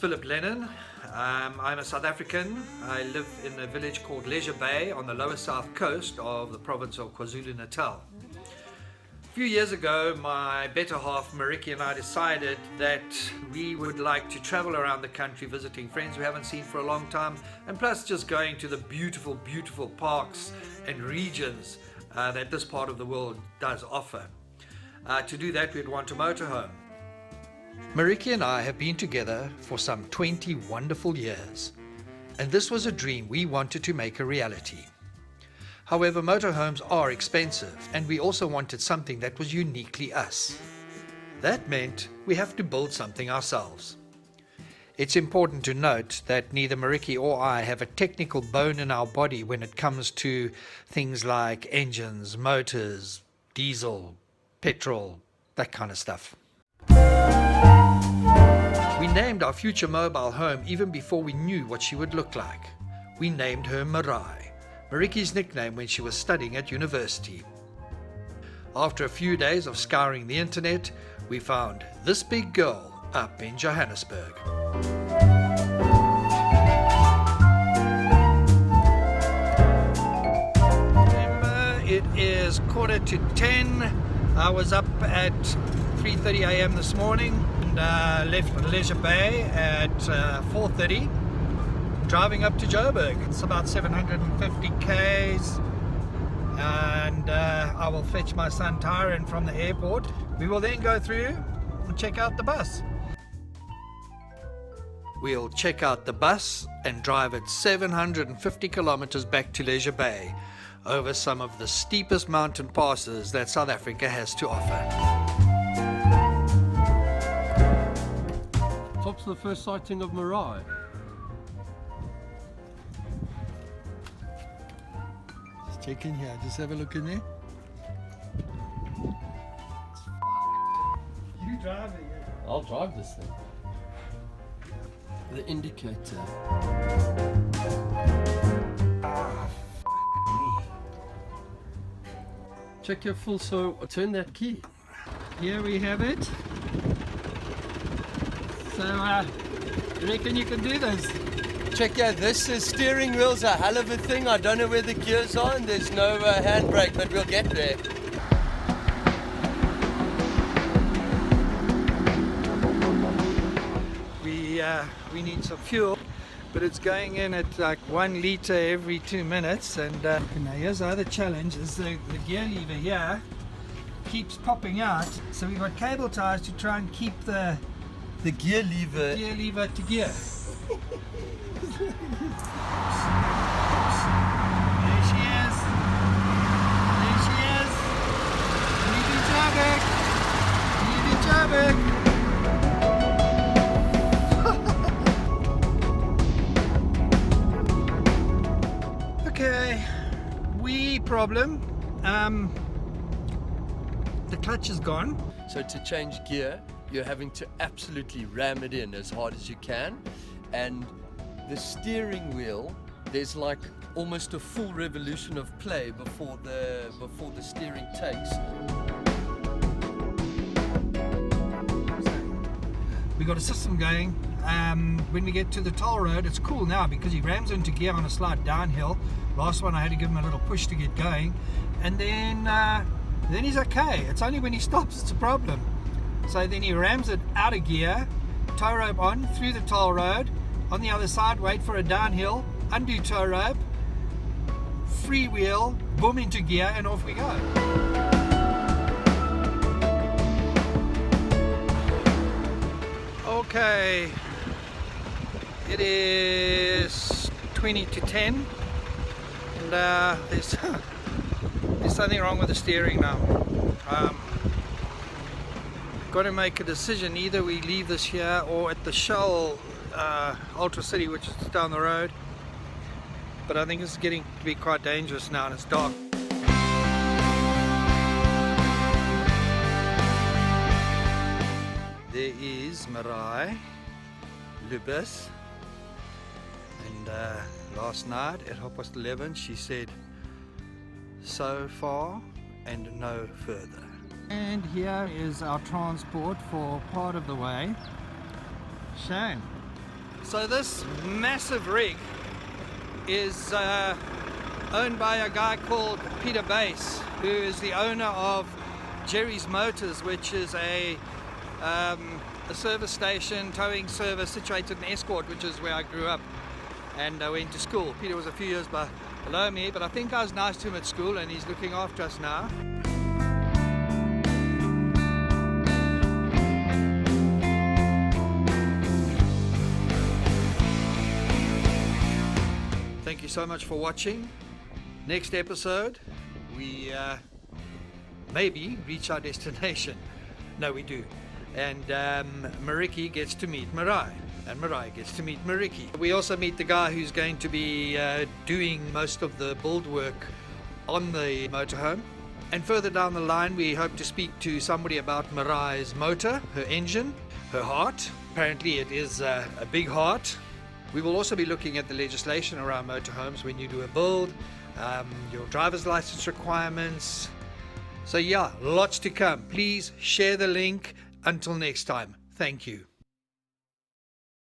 Phillip Lennon. I'm a South African. I live in a village called Leisure Bay on the lower south coast of the province of KwaZulu Natal. A few years ago, my better half Mariki and I decided that we would like to travel around the country visiting friends we haven't seen for a long time, and plus just going to the beautiful, beautiful parks and regions that this part of the world does offer. To do that, we'd want a motorhome. Mariki and I have been together for some 20 wonderful years, and this was a dream we wanted to make a reality. However, motorhomes are expensive, and we also wanted something that was uniquely us. That meant we have to build something ourselves. It's important to note that neither Mariki or I have a technical bone in our body when it comes to things like engines, motors, diesel, petrol, that kind of stuff. We named our future mobile home even before we knew what she would look like. We named her Meraai, Mariki's nickname when she was studying at university. After a few days of scouring the internet, we found this big girl up in Johannesburg. It is 9:45. I was up at 3:30 a.m. this morning and left Leisure Bay at 4:30, driving up to Joburg. It's about 750 k's, and I will fetch my son Tyron from the airport. We will then go through and check out the bus. We'll check out the bus and drive it 750 kilometers back to Leisure Bay, over some of the steepest mountain passes that South Africa has to offer. Top's the first sighting of Meraai. Just check in here, just have a look in there. You driving it? I'll drive this thing. The indicator. Check your full, so turn that key. Here we have it. So, you reckon you can do this? Check out this steering wheel's a hell of a thing. I don't know where the gears are and there's no handbrake, but we'll get there. We need some fuel, but it's going in at like 1 liter every 2 minutes. And now here's the other challenge: is the gear lever here keeps popping out. So we've got cable ties to try and keep the gear lever to gear. There she is. There she is. Leave Joburg. Okay, wee problem. The clutch is gone. So to change gear, you're having to absolutely ram it in as hard as you can. And the steering wheel, there's like almost a full revolution of play before the steering takes. We got a system going. When we get to the toll road, it's cool now because he rams into gear on a slight downhill. Last one I had to give him a little push to get going, and then he's okay. It's only when he stops it's a problem. So then he rams it out of gear, tow rope on, through the toll road, on the other side, wait for a downhill, undo tow rope, freewheel, boom into gear, and off we go. Okay, it is 20 to 10, and there's something wrong with the steering now. Got to make a decision. Either we leave this here or at the Shell Ultra City, which is down the road. But I think it's getting to be quite dangerous now, and it's dark. There is Meraai, Lubis, and last night at 11:30 she said, "So far and no further." And here is our transport for part of the way. Shane, So this massive rig is owned by a guy called Peter Bass, who is the owner of Jerry's Motors, which is a service station, towing service situated in Escort, which is where I grew up and went to school. Peter was a few years below me, but I think I was nice to him at school, and he's looking after us now. Thank you so much for watching. Next episode, we maybe reach our destination. No, we do. And Mariki gets to meet Meraai, and Meraai gets to meet Mariki. We also meet the guy who's going to be doing most of the build work on the motorhome. And further down the line, we hope to speak to somebody about Meraai's motor, her engine, her heart. Apparently it is a big heart. We will also be looking at the legislation around motorhomes when you do a build, your driver's license requirements. So yeah, lots to come. Please share the link. Until next time, thank you.